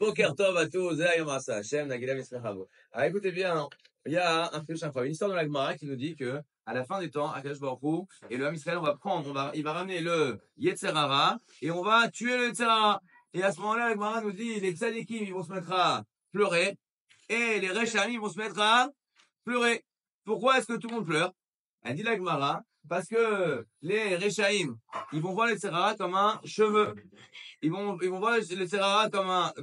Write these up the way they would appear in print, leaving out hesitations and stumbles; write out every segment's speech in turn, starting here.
Boker Tov à tous, et Yom Asa Hashem, Nagila Misrachavo. Alors écoutez bien, il y a un fiche incroyable, une histoire de la Gemara qui nous dit que à la fin des temps, Akadosh Baruch Hu et le Ham Israël, il va ramener le Yetzer Hara et on va tuer le Yetzer Hara. Et à ce moment-là, la Gemara nous dit, les tzadikim, ils vont se mettre à pleurer et les Reshamim, ils vont se mettre à pleurer. Pourquoi est-ce que tout le monde pleure? Elle dit la Gemara, parce que les Reshaim, ils vont voir le Yetzer Hara comme un cheveu. Ils vont voir le Serara comme un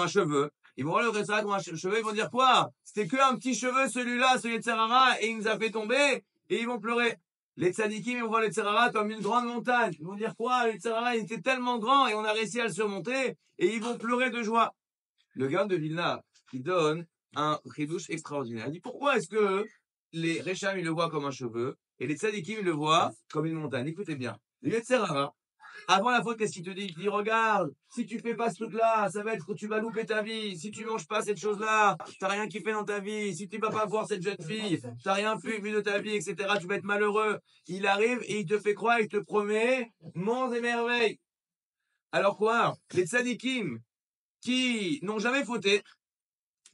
cheveu. Ils vont voir le Serara comme un cheveu. Ils vont dire quoi? C'était que un petit cheveu, celui-là, celui de Serara, et il nous a fait tomber, et ils vont pleurer. Les tzadikim, ils vont voir le Serara comme une grande montagne. Ils vont dire quoi? Le Serara, il était tellement grand, et on a réussi à le surmonter, et ils vont pleurer de joie. Le gars de Vilna, qui donne un chidouche extraordinaire. Il dit, pourquoi est-ce que les Récham, ils le voient comme un cheveu, et les tzadikim, ils le voient comme une montagne? Écoutez bien. Le Serara, avant la faute, qu'est-ce qu'il te dit? Il te dit, regarde, si tu fais pas ce truc-là, ça va être que tu vas louper ta vie. Si tu manges pas cette chose-là, t'as rien kiffé dans ta vie. Si tu vas pas voir cette jeune fille, t'as rien vu de ta vie, etc., tu vas être malheureux. Il arrive et il te fait croire, il te promet mondes et merveilles. Alors quoi? Les tzadikim, qui n'ont jamais fauté,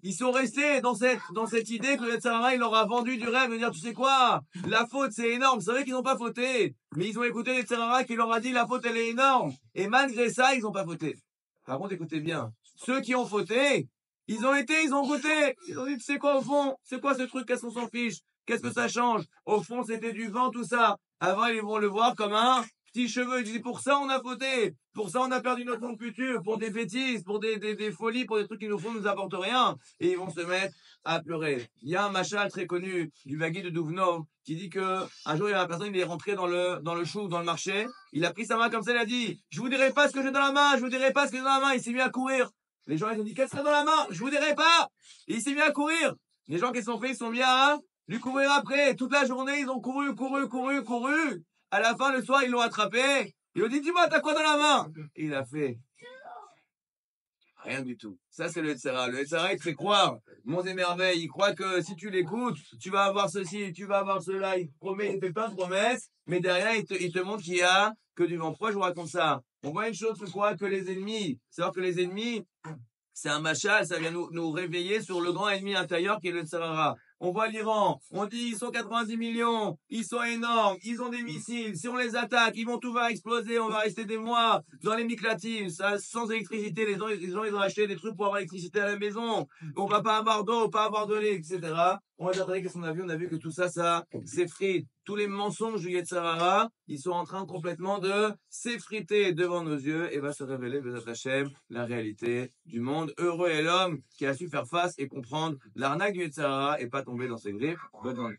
ils sont restés dans cette idée que le Yetzer Hara, il leur a vendu du rêve de dire, tu sais quoi? La faute, c'est énorme. C'est vrai qu'ils n'ont pas fauté. Mais ils ont écouté le Yetzer Hara qui leur a dit, la faute, elle est énorme. Et malgré ça, ils n'ont pas fauté. Par contre, écoutez bien. Ceux qui ont fauté, ils ont goûté. Ils ont dit, tu sais quoi, au fond? C'est quoi ce truc? Qu'est-ce qu'on s'en fiche? Qu'est-ce que ça change? Au fond, c'était du vent, tout ça. Avant, ils vont le voir comme un petit cheveu. Ils disent, pour ça, on a fauté. Pour ça, on a perdu notre monde futur. Pour des bêtises, pour des folies, pour des trucs qui nous apportent rien. Et ils vont se mettre à pleurer. Il y a un machal très connu du Magui de Duvno qui dit que un jour, il y a une personne, il est rentré dans le chou, dans le marché. Il a pris sa main comme ça, il a dit, je vous dirai pas ce que j'ai dans la main, je vous dirai pas ce que j'ai dans la main. Il s'est mis à courir. Les gens, ils ont dit, qu'est-ce que c'est dans la main? Je vous dirai pas. Et il s'est mis à courir. Les gens qui se sont fait, ils sont mis à lui courir après. Toute la journée, ils ont couru. À la fin, le soir, ils l'ont attrapé. Ils lui ont dit, dis-moi, t'as quoi dans la main? Et il a fait rien du tout. Ça, c'est le Yetzer Hara. Le Yetzer Hara, il te fait croire monts et merveilles. Il croit que si tu l'écoutes, tu vas avoir ceci, tu vas avoir cela. Il te promet, il te fait plein de promesses. Mais derrière, il te montre qu'il y a que du vent. Pourquoi je vous raconte ça? On voit une chose, c'est quoi? Que les ennemis. C'est-à-dire que les ennemis, c'est un machal, ça vient nous réveiller sur le grand ennemi intérieur qui est le Yetzer Hara. On voit l'Iran, on dit ils sont 90 millions, ils sont énormes, ils ont des missiles, si on les attaque, ils vont tout va exploser, on va rester des mois dans les miklatim, sans électricité, les gens ils ont acheté des trucs pour avoir l'électricité à la maison, on va pas avoir d'eau, pas avoir de lait, etc. On va dire qu'est-ce qu'on a vu? On a vu que tout ça, ça s'effrite. Tous les mensonges du Yetzer Hara, ils sont en train complètement de s'effriter devant nos yeux et va se révéler, Bezat Hashem, la réalité du monde. Heureux est l'homme qui a su faire face et comprendre l'arnaque du Yetzer Hara et pas tomber dans ses griffes. Bonne journée.